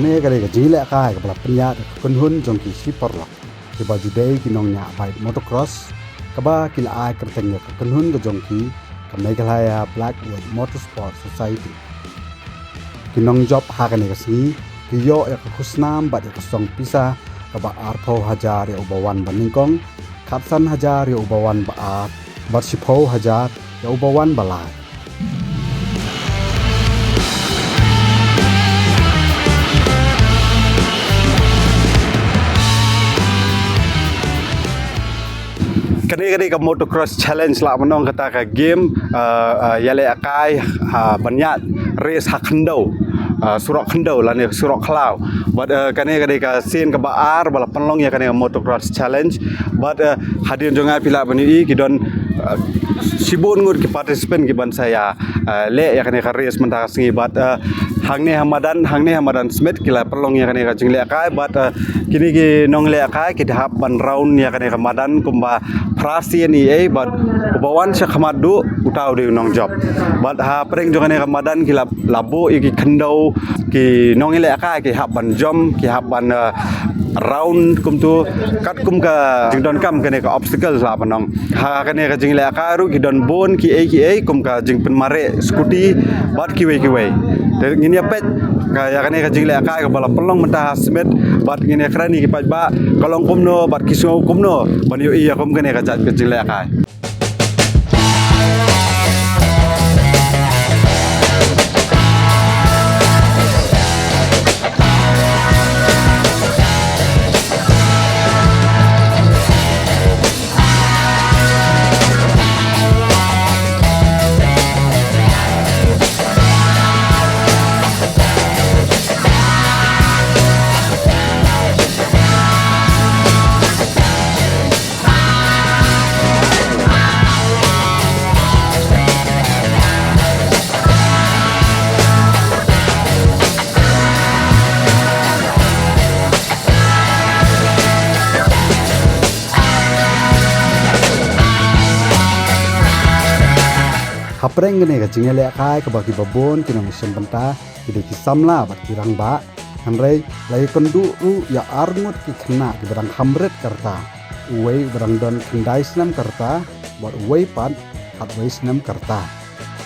kene kare ga jile ka ga bala penya kun hun jong ki si por lok ki ba jude ki nong nya bai motocross ka ba ki la ai kerteng ga kun hun ga jong ki ka Meghalaya Blackwood Motorsport Society ki nong job ha kane ga si ki yo ya ka khusnam ba ka song pisa ka ba arpho hajar ya ubawan baningkong kapsan hajar ya ubawan ba at barsipho hajar ya ubawan balai Kali-kali ke motocross challenge lah menong kata ke game yale akai banyat race hak kendau surok kendau lah ni surok kelau but kali-kali ke scene ke baar bala penlong ya kali motocross challenge but hadirin jongai pila bani kidon sibun ngur ki participant ki ban saya le ya kali ke race mentah singi but hang ni hamadan smith kila penlong ya kali ke jingle akai but kini ki nong le akai ki hap ban round ya kali ke madan kumba Prasi ni but ubawan siya kamadu utaw di nong job but ha preng jongane Ramadan ki labo iki kendau ki nong ile aka ki haban jom ki haban round kum tu kat kum ka jingdon kam kene ka obstacle la panong ha kene ka jingle aka ru ki don bon ki a kum ka jing pen mare scooty but ki we de ngini apet ka ya kene ka jingle aka ka bala pelong mentah smet but ngini krani ki ba kalong kumno but kisu kumno ban yo iya kum kene ka jat ke jingle aka Hapreng gene ga jingele kai ka bagi babon kinong isen benta ide ki samla bat kirang ba hanrei lai kondu ru ya arngut ki khna ki barang hamret karta uwei barang don kendai snam karta bat uwei pat hat wei snam karta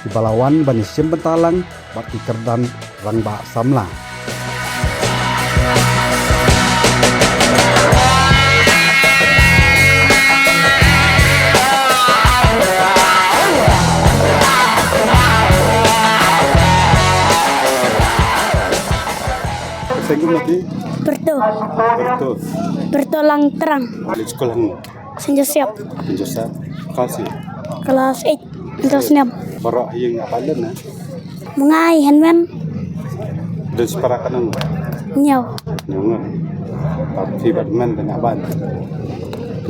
ki balawan bani sim bentalang bat ki kerdan rang ba samla Senggung lagi? Bertolang terang. Di sekolah ni? Saint Joseph. Saint Joseph. Kasih. Kelas 8. Kelas 6. Barak yang apa lena? Mengai hanwen. Dan separakan Nyau. Nyau. Tapi batman banyak ban.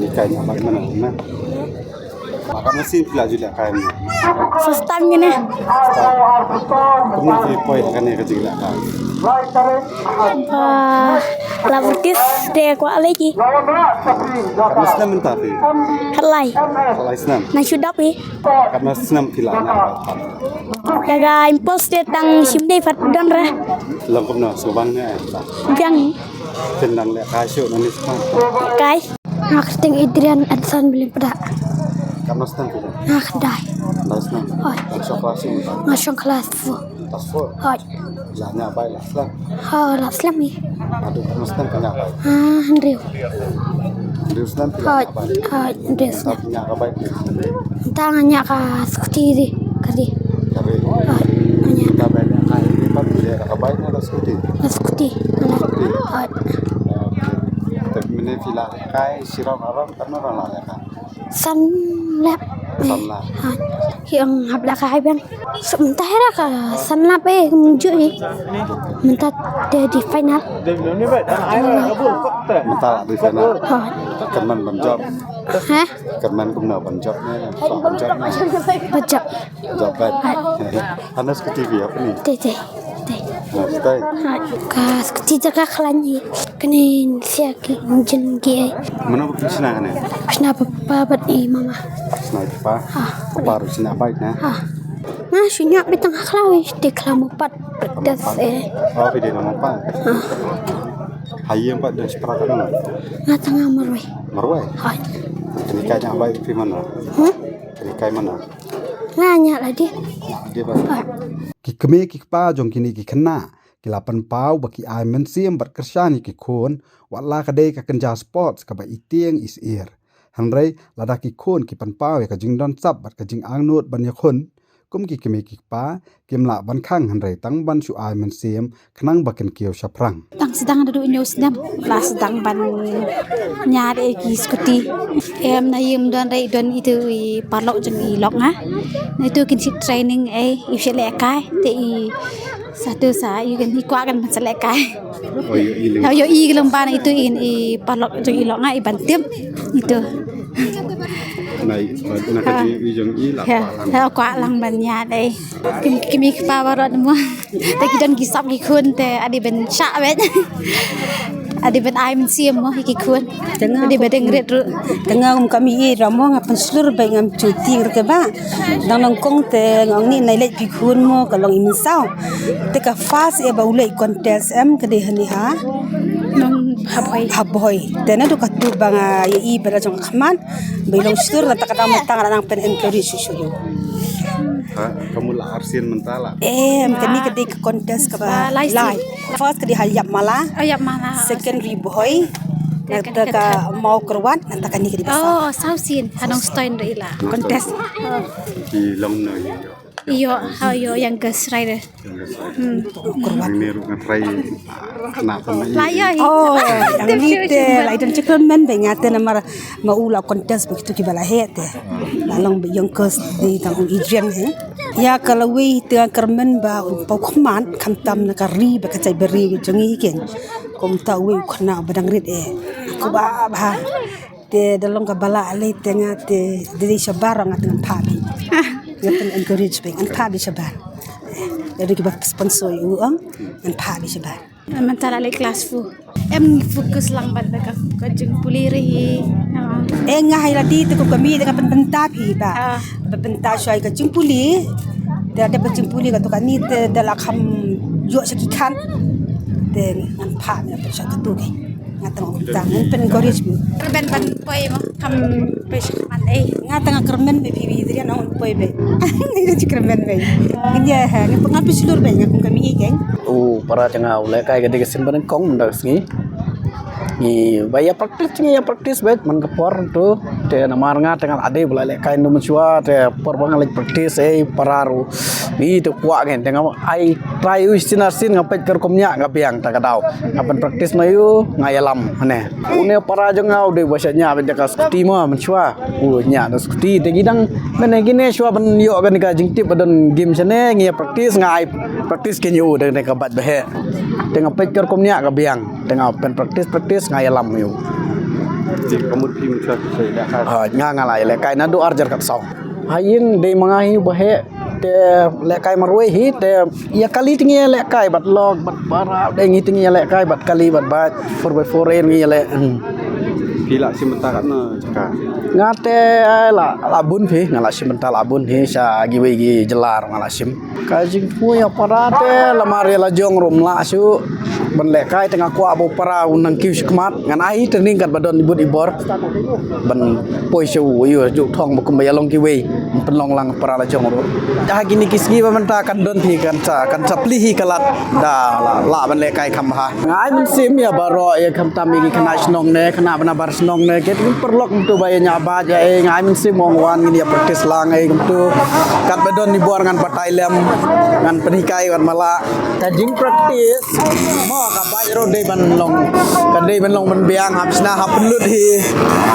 Nikah banyak batman na. Maka mesin pula juga kain. First time gini. Kemudian di poin kan yang kecil lah kan. Labertis deh kuat lagi. Karena senam mentah tu. Kelai. Kalau senam. Nah sudah pi. Karena senam pila nak. Jaga impuls dia tang simdei fatdan re. Lengkap no sebangnya. Jang. Tendang le kasih nanti semua. Kai. Marketing Adrian Adson beli pada. Karena senam pila. Nah kedai. Karena senam. Masuk kelas ini. Masuk kelas 4. Tas full. Hai. Jangan apa lah selam. Las lam ni. Aduh karena senam punya apa? Andrew. Dia senam pila apa? Andrew. Tak punya apa? Tangannya ka skuti di kadi. Tapi Hanya kita banyak kali lipat dia nak baiknya ada skuti. skuti. Hai. Tapi mana pila kai siram orang karena orang lah kan. San lab. Samlah. Yang habla ka bang. Sementara ka san lab menuju ni. Mentah di final. Mentah di sana. Hai. Kerman banjab. Hah? Kerman kumna banjab ni. Banjab ni. Baca. Jabat. Anas ke TV apa ni? Tete. Stay. Ka skuti jaga kelanji. Kini siak jen gi. Mana bukan senang ni? Kenapa babat ni mama? Senang apa? Baru senang baik na. Nah, sunyak bitang aklau di kelam 4 pedas Oh, video nama apa? Hayam Pak dan seperakat nama. Nah, tengah marwai. Marwai. Hai. Nikahnya baik di mana? Nikah mana? Nanya lah dia. Dia baik. Kikme kikpa jong kini kikena. Kilapan pau baki ai mensiam berkersani kikon. Wala kadai kakenja sports kaba itieng isir. Hanrei lada kikon kipan pau ya kajing don sab bat kajing angnut ban yakon. Kum kikme kikpa kimla ban khang hanrei tang ban su ai mensiam kenang baken kiau saprang. Tang sedang duduk news dam. Lah sedang ban nyari ki skuti. Em na yum don rei don itu i parlok jeng i lok nga. Na itu kin sit training i lekai te i satu sa i kan hikwa kan lekai. Oh iya Yo i gelomban itu i parlok jeng i lok nga i bantim itu. Nai kaji ujung i lah. Theo quả lang ban nhà đây kimi pa barot mo te kidon gisap ki kun te adi ben sha bet adi ben ai men siam mo ki kun adi bedeng red ru tengah kami ramo ngapan seluruh bayi ngam cuti ke ba dang nang kong te ngong ni nai lek pikun mo kalong imin sao te ka fas e ba ulai kontes em ke de hani ha nong haboy te na du ka tu banga ye i bela jong khaman belong seluruh ta ka matang nang pen encourage susu Kamu lah arsin mentala. kami ke de kontes ke ba live first ke de hayap mala ayap mana second riboy Nata ka mau kerwan nanta ka ni ke di basa oh sausin hanong stein re la kontes Di long na iyo hayo yang gas rider meru ngatrai kenapa mai. layo oh yang ni te lai dan cekon men be ngate na mar maula kontes begitu ki bala hete lalong be yang kes di tang idrian he ya kalau wi te kermen ba pau khman kham tam na ka ri ba ka chai beri jongi ken kom ta wi khna badang rit aku ba ba te dalong ka bala ale te ngate di sabarang at ng pabi ngaten encourage beng an pabi sabar jadi kita sponsor yu ang an pabi sabar mentala le kelas fu em fokus lang ban ka jeng puliri ngahay la dito ko kami dengan penpentap ba penpentap syai ka cimpuli da cimpuli ka to kani te dala kham yo sakikan te an pa na sa ka to kay ngatang utang pen encourage mo ben ban poi mo kam pes man ngatang kermen be pibi diri na on poi be ni ci kermen be india ha ni pengapi sulur be ngakung kami geng para changau le kai gede simban kong ndak sngi ni baya praktis bet man kapor tu te namar nga tengal ade bula le kai no mchua te porbang le praktis pararu ni tu kwa gen tengal ai try sinar sin ngapet ker komnya ngapiang ta kadau ngapan praktis mayu ngayalam ne une para jangau de basanya ben ka skuti ma mchua nya da skuti te gidang ben gine shwa ban yo gan ka jingtip badon game chane ngia praktis ngai praktis ken yo de ka bat behe tengah pekar komnya ngabiang tengah pen praktis ngayalam yo Kamu tim sa saya dah. ngalai le kai na do arjar kat sau hayin de mangahi bahe te le kai marwe hi te ya kali tingi le kai bat log bat para de ngi tingi le kai bat kali bat bat 4x4 ngi le Pila si mentala na cakap. ngate la labun phi ngala sim ta labun hi sa giwe gi jelar ngala sim kajing pu ya parate la mari la jong rum la su ban le kai tengah kwa bo para unang kiu skmat ngan ai training kat badon ibut ibor ban poi su yo ju thong bukum ba long giwe pen long lang para la jong ru ta gini kisgi ba man ta kan don thi kan sapli hi kalat da la ban le kai kham ha ngai man sim ya baro ya kham tam mi khana snong ne khana bana bar snong ne ket perlok tu ba ya ba ja ngai min sim mong wan ni ya practice lang tu kat badon ni bor ngan patai lem ngan penikai wan mala tajing practice mo ka ba ro de ban long kan de ban long ban biang habisna hapelut hi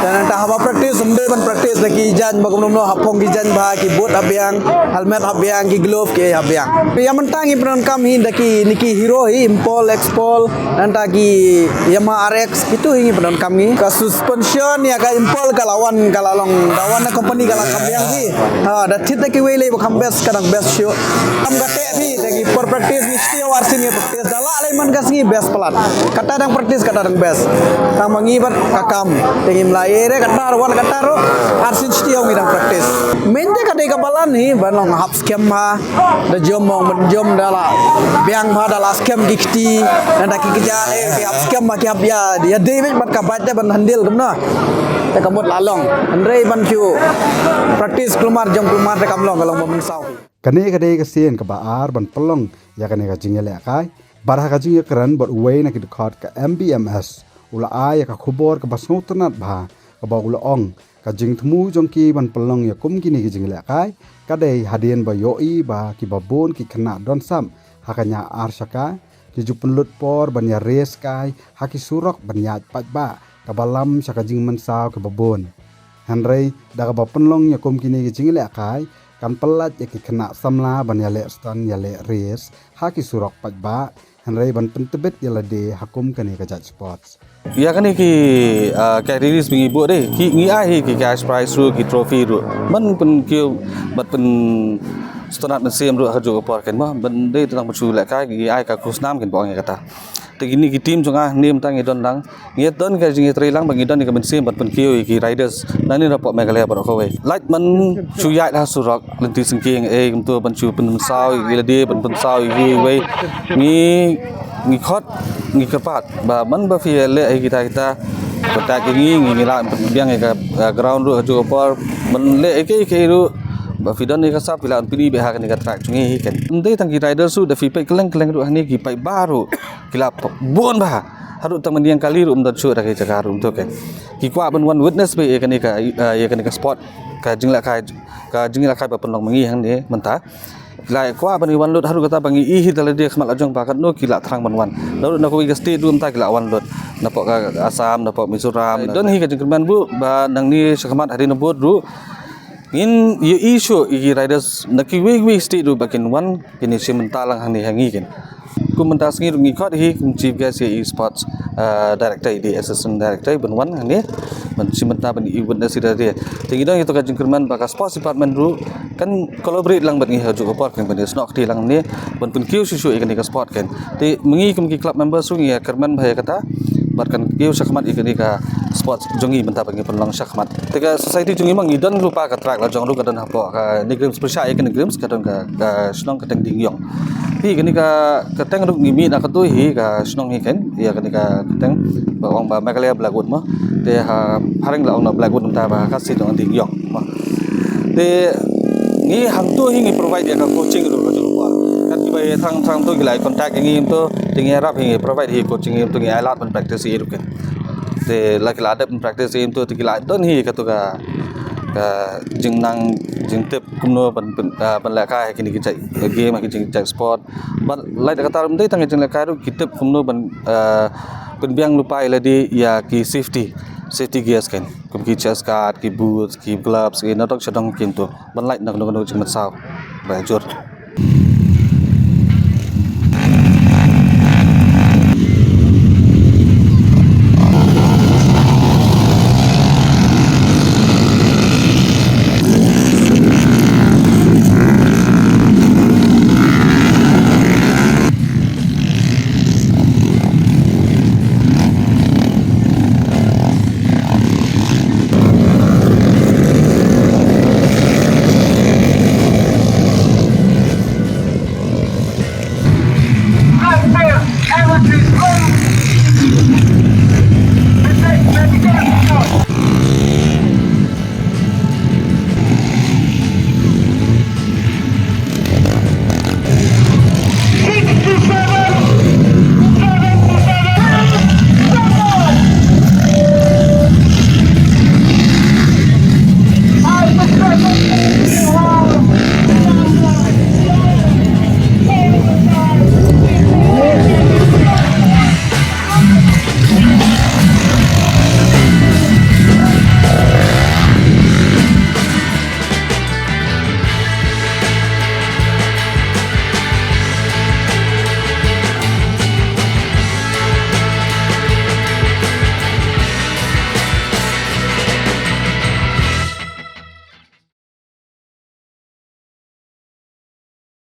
dan ta haba practice de ban practice lagi jan bagum no hapong gi jan ba ki bot abiang helmet abiang ki glove ke abiang pe ya mentangi peran kami daki niki hero hi impol expol dan ta ki Yamaha RX itu ini peran kami ka suspension ya ka impol ka lawan kalalong dawan na company kala kambiang hi da thit ki wele bakam best kadang best show am gate ni dagi per practice ni setiap warsin ni practice dala lai man kasngi best pelat kata dang practice kata dang best request tang mangi bat kakam tingim la ere katar wan kataro arsin stiau ngidang practice mente ka dei kabalan ni banong hap scam ha da jom mong menjom dala biang ha dala scam gikti nanda ki keja ki hap scam ma ki hap ya dia dei bat ka bat ban handil dumna ta kamot lalong andre ban chu practice kelumar jom kelumar ta kamlong kalong mong sau kane kade ka sien ka baar ban pelong ya kane ka jingele akai barha ka jinge kran bot way na kid khot ka MBMS ula ay ka khubor ka basngo tanat bha ka ba ula ong ka jing thmu jongki ban pelong ya kum kini ki jingele akai kade hadien ba yoi ba ki babon ki khana don sam hakanya arshaka ki jupun lut por ban ya res kai haki surok ban ya pat ba ka balam shaka jing man saw ka babon hanrei daga ba penlong ya kum kini ki jingele akai kan pelat ya ki kena samla ban ya le stan ya le res haki surok pat ba hanrei ban pentebet ya la de hakum kani ka judge sports ya kan ki categories bingi bu deh ki ngi ai ki cash prize ru ki trophy ru man pen kêu bat pen stonat men sem ru haju por kan ma ban dei tang chu la kai ki ai ka kusnam kan bong ya kata te gini ki team jonga nim tang idon lang ngi don ka jingi trei lang bang idon ni ka ben sem bat pen kêu ki riders nani rapot me kale bar ko we light man chu yai da surok lenti singking kum tu ban chu pen sao ki la de pen sao ki we ngi khot ngi kepat ba man ba fi le ai kita kota ngi la biang ka ground ru haju por man le ke ru ba fi dan ni ka sap pila pili be ha kan ka track chungi kan ndai tang ki rider su da fi pe keleng ru hani ki pai baru kila bon ba haru tang mendiang kali ru umdan su da ke jaga rum tu kan ki kwa ban one witness be kan ka spot ka jingla kai ba penong mengi hang ni menta lai kwa ban wan lut haru kata bangi i dala dia khmal ajong ba kan no kila thrang ban wan lalu na ko ga state room ta kila wan lut na pok ka Assam na pok Mizoram don hi ka jingman bu ba nang ni sakhamat hari no bot ru in ye issue i riders na ki we state ru bakin wan kini simentalang hani hangi ken ku mentas ngi ngi khot hi kum chief guest e sports director di assistant director ban wan hani ban simenta ban i witness ida dia tingi dong itu ka jingman ba ka sports department ru kan collaborate lang bat ngi haju ko por kan ban snok ti lang ni ban pun kiu susu ikan ka sport kan ti mengi kum ki club members su ngi kerman bhaya kata barkan kiu sakmat ikan ka sports jongi menta bangi penlong sakmat tega society jongi mang idon lupa ka track la jong ru ka dan hapo ka nigrams persya ikan nigrams ka don ka snong ka teng ding yong hi kan ka teng ru ngi mi na ka tu hi ka snong hi kan ya kan ka teng ba ong ba makalaya blackwood ma te ha harang la ong na blackwood menta ba ka si dong ding yong ma te ngi hang tu hi ngi provide ya ka coaching ru ka jong kan ki bai thang tu gilai contact ngi to tingi rap hi provide hi coaching to ngi alat ban practice hi ru kan te laki la adap practice im tu tigila don hi ka tu ka jingnang jingtep kumno ban la ka kini ki game ki jing sport ban lai ka tarum dei tang jing la ka ru kitep kumno ban biang lupa ila di ya ki safety gears kan kum ki chest guard ki boots ki gloves ki natok chadong kintu ban lai nak no jing mat saw ba jor